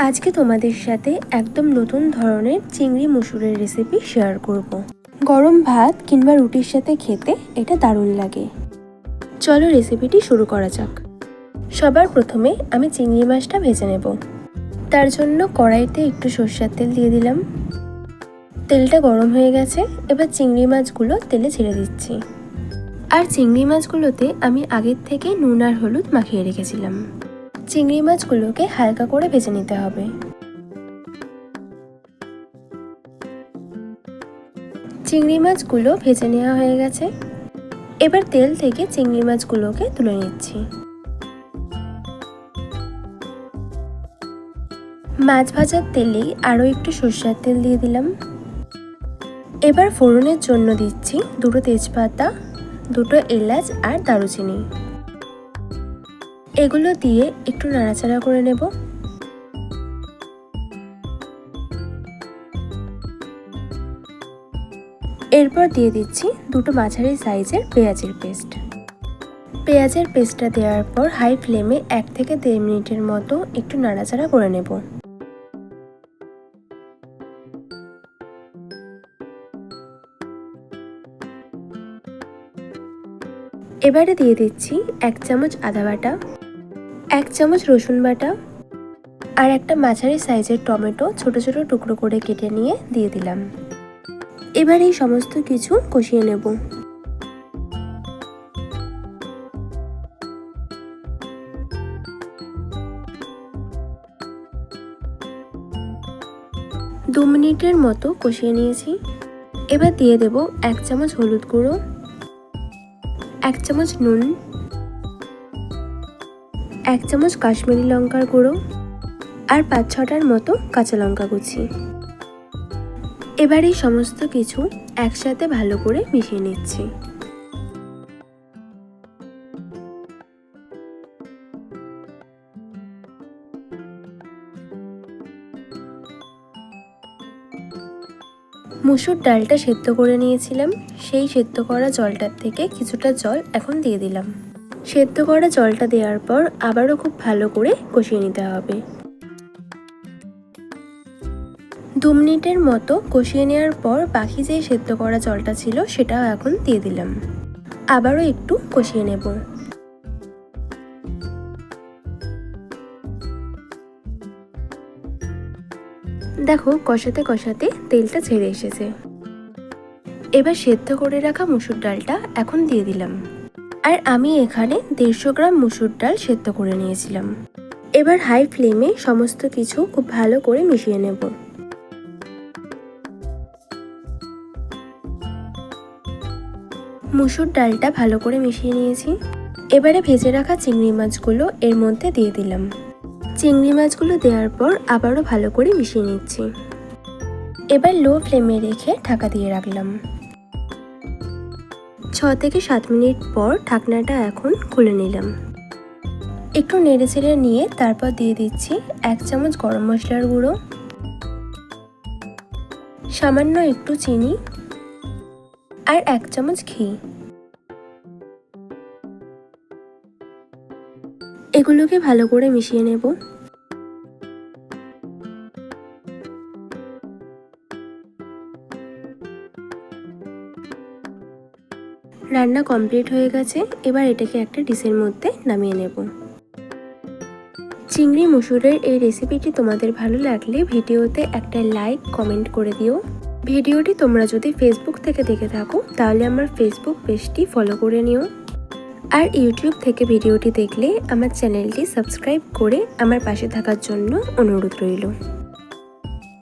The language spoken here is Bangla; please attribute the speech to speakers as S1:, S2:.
S1: আজকে তোমাদের সাথে একদম নতুন ধরনের চিংড়ি মুসুরের রেসিপি শেয়ার করব। গরম ভাত কিংবা রুটির সাথে খেতে এটা দারুণ লাগে। চলো রেসিপিটি শুরু করা যাক। সবার প্রথমে আমি চিংড়ি মাছটা ভেজে নেব। তার জন্য কড়াইতে একটু সরষের তেল দিয়ে দিলাম। তেলটা গরম হয়ে গেছে, এবার চিংড়ি মাছগুলো তেলে ছেড়ে দিচ্ছি। আর চিংড়ি মাছগুলোতে আমি আগের থেকে নুন আর হলুদ মাখিয়ে রেখেছিলাম। চিংড়ি মাছগুলোকে হালকা করে ভেজে নিতে হবে। চিংড়ি মাছগুলো ভেজে নেওয়া হয়ে গেছে, এবার তেল থেকে চিংড়ি মাছগুলোকে তুলে নিচ্ছি। মাছ ভাজার তেলেই আরও একটু সরষের তেল দিয়ে দিলাম। এবার ফোড়নের জন্য দিচ্ছি দুটো তেজপাতা, দুটো এলাচ আর দারুচিনি। এগুলো দিয়ে একটু নাড়াচাড়া করে নেব। এরপর দিয়ে দিচ্ছি দুটো মাঝারি সাইজের পেঁয়াজের পেস্ট। পেঁয়াজের পেস্টটা দেওয়ার পর হাই ফ্লেমে 1 থেকে 1.5 মিনিটের মতো একটু নাড়াচাড়া করে নেব। এবারে দিয়ে দিচ্ছি 1 চামচ আদা বাটা, 1 চামচ রসুন বাটা আর একটা মাঝারি সাইজের টমেটো ছোট ছোট টুকরো করে কেটে নিয়ে দিয়ে দিলাম। এবার এই সমস্ত কিছু কষিয়ে নেব। দু মিনিটের মতো কষিয়ে নিয়েছি। এবার দিয়ে দেব 1 চামচ হলুদ গুঁড়ো, 1 চামচ নুন, 1 চামচ কাশ্মীরি লঙ্কার গুঁড়ো আর 5-6টার মতো কাঁচা লঙ্কা কুচি। এবার এই সমস্ত কিছু একসাথে ভালো করে মিশিয়ে নিচ্ছি। মুসুর ডালটা সেদ্ধ করে নিয়েছিলাম, সেই সেদ্ধ করা জলটার থেকে কিছুটা জল এখন দিয়ে দিলাম। সেদ্ধ করা জলটা দেওয়ার পর আবারও খুব ভালো করে কষিয়ে নিতে হবে। 2 মিনিটের মতো কষিয়ে নেওয়ার পর বাকি যে সেদ্ধ করা জলটা ছিল সেটাও এখন দিয়ে দিলাম। আবারও একটু কষিয়ে নেব। দেখো কষাতে কষাতে তেলটা ছেড়ে এসেছে। এবার সেদ্ধ করে রাখা মুসুর ডালটা এখন দিয়ে দিলাম। আর আমি এখানে 150 গ্রাম মুসুর ডাল সেদ্ধ করে নিয়েছিলাম। এবার হাই ফ্লেমে সমস্ত কিছু খুব ভালো করে মিশিয়ে নেব। মুসুর ডালটা ভালো করে মিশিয়ে নিয়েছি। এবারে ভেজে রাখা চিংড়ি মাছগুলো এর মধ্যে দিয়ে দিলাম। চিংড়ি মাছগুলো দেওয়ার পর আবারও ভালো করে মিশিয়ে নিচ্ছি। এবার লো ফ্লেমে রেখে ঢাকা দিয়ে রাখলাম। 6 থেকে 7 মিনিট পর ঢাকনাটা এখন খুলে নিলাম। একটু নেড়েচেড়ে নিয়ে তারপর দিয়ে দিচ্ছি 1 চামচ গরম মশলার গুঁড়ো, সামান্য একটু চিনি আর 1 চামচ ঘি। এগুলোকে ভালো করে মিশিয়ে নেব। রান্না কমপ্লিট হয়ে গেছে, এবার এটাকে একটা ডিশের মধ্যে নামিয়ে নেব। চিংড়ি মুসুরের এই রেসিপিটি তোমাদের ভালো লাগলে ভিডিওতে একটা লাইক কমেন্ট করে দিও। ভিডিওটি তোমরা যদি ফেসবুক থেকে দেখে থাকো তাহলে আমার ফেসবুক পেজটি ফলো করে নিও। আর ইউটিউব থেকে ভিডিওটি দেখলে আমার চ্যানেলটি সাবস্ক্রাইব করে আমার পাশে থাকার জন্য অনুরোধ রইল।